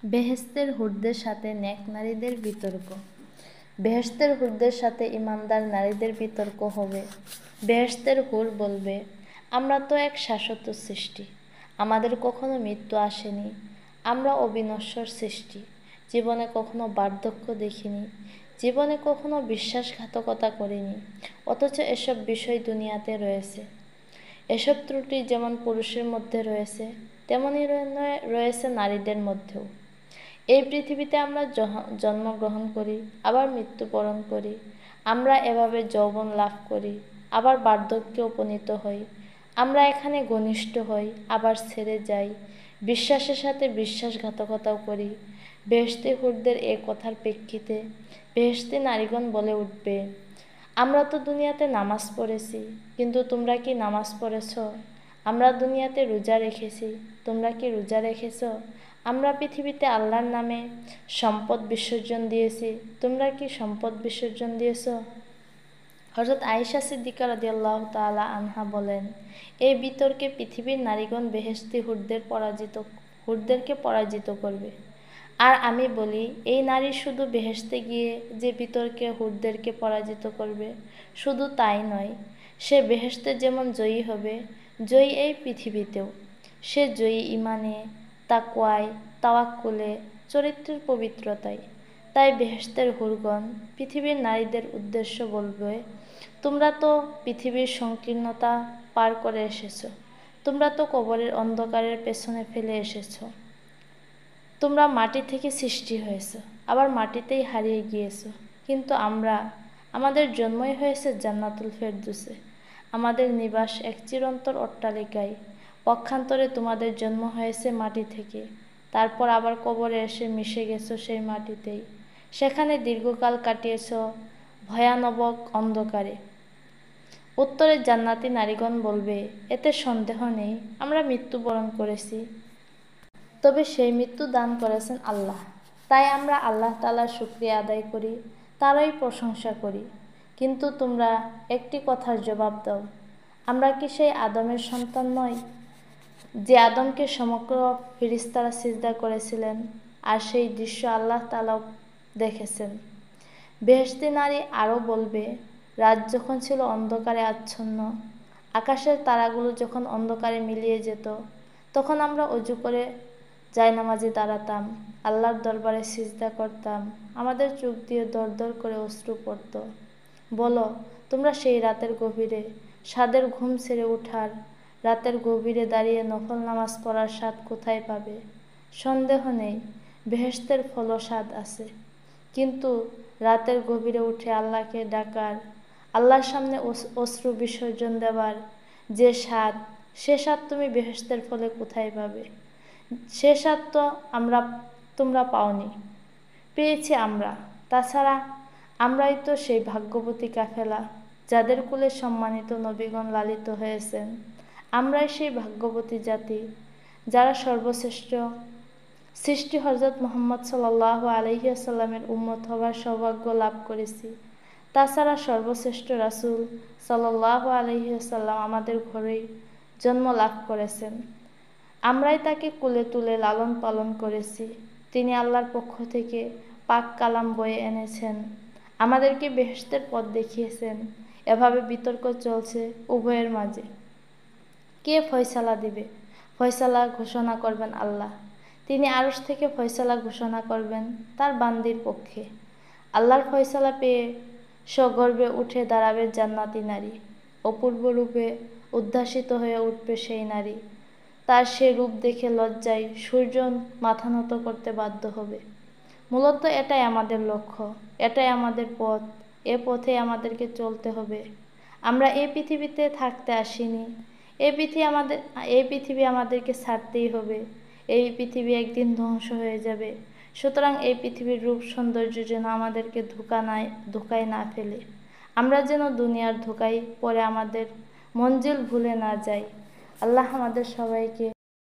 বেহেশতের হুরদের সাথে নেক নারীদের বিতর্ক। বেহেশতের হুরদের সাথে ইমানদার নারীদের বিতর্ক হবে। বেহেশতের হুর বলবে, আমরা তো এক শাশ্বত সৃষ্টি, আমাদের কখনো মৃত্যু আসেনি, আমরা অবিনশ্বর সৃষ্টি, জীবনে কখনো বার্ধক্য দেখিনি, জীবনে কখনো বিশ্বাসঘাতকতা করিনি, অথচ এসব বিষয় দুনিয়াতে রয়েছে। এসব ত্রুটি যেমন পুরুষের মধ্যে রয়েছে, তেমনই রয়েছে নারীদের মধ্যেও। এই পৃথিবীতে আমরা জন্মগ্রহণ করি, আবার মৃত্যুবরণ করি। আমরা এভাবে যৌবন লাভ করি, আবার বার্ধক্যে উপনীত হই। আমরা এখানে ঘনিষ্ঠ হই, আবার ছেড়ে যাই, বিশ্বাসের সাথে বিশ্বাসঘাতকতাও করি। বেহেশতি হুরদের এ কথার প্রেক্ষিতে বেহেশতি নারীগণ বলে উঠবে, আমরা তো দুনিয়াতে নামাজ পড়েছি, কিন্তু তোমরা কি নামাজ পড়েছ? আমরা দুনিয়াতে রোজা রেখেছি, তোমরা কি রোজা রেখেছ? আমরা পৃথিবীতে আল্লাহর নামে সম্পদ বিসর্জন দিয়েছি, তোমরা কি সম্পদ বিসর্জন দিয়েছ? হযরত আয়েশা সিদ্দিকা রাদিয়াল্লাহু তাআলা আনহা বলেন, এই বিতর্কে পৃথিবীর নারীগণ বেহেশতি হুরদেরকে পরাজিত করবে। আর আমি বলি, এই নারী শুধু বেহেশতে গিয়ে যে বিতর্কে হুরদেরকে পরাজিত করবে, শুধু তাই নয়, সে বেহেশতে যেমন জয়ী হবে, জয়ী এই পৃথিবীতেও। সে জয়ী ইমানে, তাকওয়ায়, তাওয়াক্কুলে, চরিত্রের পবিত্রতায়। তাই বেহেশতের হুরগণ পৃথিবীর নারীদের উদ্দেশ্য বলবে, তোমরা তো পৃথিবীর সংকীর্ণতা পার করে এসেছ, তোমরা তো কবরের অন্ধকারের পেছনে ফেলে এসেছ, তোমরা মাটি থেকে সৃষ্টি হয়েছ, আবার মাটিতেই হারিয়ে গিয়েছ, কিন্তু আমাদের জন্মই হয়েছে জান্নাতুল ফেরদৌসে, আমাদের নিবাস এক চিরন্তর অট্টালিকায়। পক্ষান্তরে তোমাদের জন্ম হয়েছে মাটি থেকে, তারপর আবার কবরে এসে মিশে গেছো সেই মাটিতেই, সেখানে দীর্ঘকাল কাটিয়েছ ভয়ানক অন্ধকারে। উত্তরে জান্নাতি নারীগণ বলবে, এতে সন্দেহ নেই, আমরা মৃত্যুবরণ করেছি, তবে সেই মৃত্যু দান করেছেন আল্লাহ, তাই আমরা আল্লাহ তাআলার শুকরিয়া আদায় করি, তারই প্রশংসা করি। কিন্তু তোমরা একটি কথার জবাব দাও, আমরা কি সেই আদমের সন্তান নই, যে আদমকে সমগ্র ফেরেশতারা সিজদা করেছিলেন, আর সেই দৃশ্য আল্লাহ তাআলাও দেখেছেন। বেহেশতি নারী আরও বলবে, রাত যখন ছিল অন্ধকারে আচ্ছন্ন, আকাশের তারাগুলো যখন অন্ধকারে মিলিয়ে যেত, তখন আমরা অজু করে জায়নামাজে দাঁড়াতাম, আল্লাহর দরবারে সিজদা করতাম, আমাদের চোখ দিয়ে দর দর করে অশ্রু পড়ত। বলো, তোমরা সেই রাতের গভীরে, সাদের ঘুম ছেড়ে ওঠার রাতের গভীরে দাঁড়িয়ে নফল নামাজ পড়ার স্বাদ কোথায় পাবে? সন্দেহ নেই, বেহেশতের ফলও স্বাদ আছে, কিন্তু রাতের গভীরে উঠে আল্লাহকে ডাকার, আল্লাহর সামনে অশ্রু বিসর্জন দেওয়ার যে স্বাদ, সে স্বাদ তুমি বেহেশতের ফলে কোথায় পাবে? সে স্বাদ তো তোমরা পাওনি, পেয়েছি আমরা। তাছাড়া আমরাই তো সেই ভাগ্যবতী কাফেলা, যাদের কুলে সম্মানিত নবীগণ লালিত হয়েছেন। আমরাই সেই ভাগ্যবতী জাতি, যারা সর্বশ্রেষ্ঠ সৃষ্টি হযরত মুহাম্মদ সাল্লাল্লাহু আলাইহি ওয়াসাল্লামের উম্মত হওয়ার সৌভাগ্য লাভ করেছি। তাছাড়া সর্বশ্রেষ্ঠ রাসূল সাল্লাল্লাহু আলাইহি ওয়াসাল্লাম আমাদের ঘরেই জন্ম লাভ করেছেন, আমরাই তাকে কোলে তুলে লালন পালন করেছি। তিনি আল্লাহর পক্ষ থেকে পাক কালাম বয়ে এনেছেন, আমাদেরকে বেহেশতের পথ দেখিয়েছেন। এভাবে বিতর্ক চলছে উভয়ের মাঝে। কে ফয়সালা দিবে? ফয়সালা ঘোষণা করবেন আল্লাহ, তিনি আরশ থেকে ফয়সালা ঘোষণা করবেন তার বান্দির পক্ষে। আল্লাহর ফয়সালা পেয়ে সগর্বে উঠে দাঁড়াবে জান্নাতি নারী, অপূর্ব রূপে উদ্ভাসিত হয়ে উঠবে সেই নারী, তার সে রূপ দেখে লজ্জায় সূর্য মাথা নত করতে বাধ্য হবে। মূলত এটাই আমাদের লক্ষ্য, এটাই আমাদের পথ, এ পথে আমাদেরকে চলতে হবে। আমরা এই পৃথিবীতে থাকতে আসিনি, এই পৃথিবী আমাদেরকে ছাড়তেই হবে। এই পৃথিবী একদিন ধ্বংস হয়ে যাবে, সুতরাং এই পৃথিবীর রূপ সৌন্দর্য যেন আমাদেরকে ধোকায় না ফেলে, আমরা যেন দুনিয়ার ধোকায় পড়ে আমাদের মঞ্জিল ভুলে না যাই। আল্লাহ আমাদের সবাইকে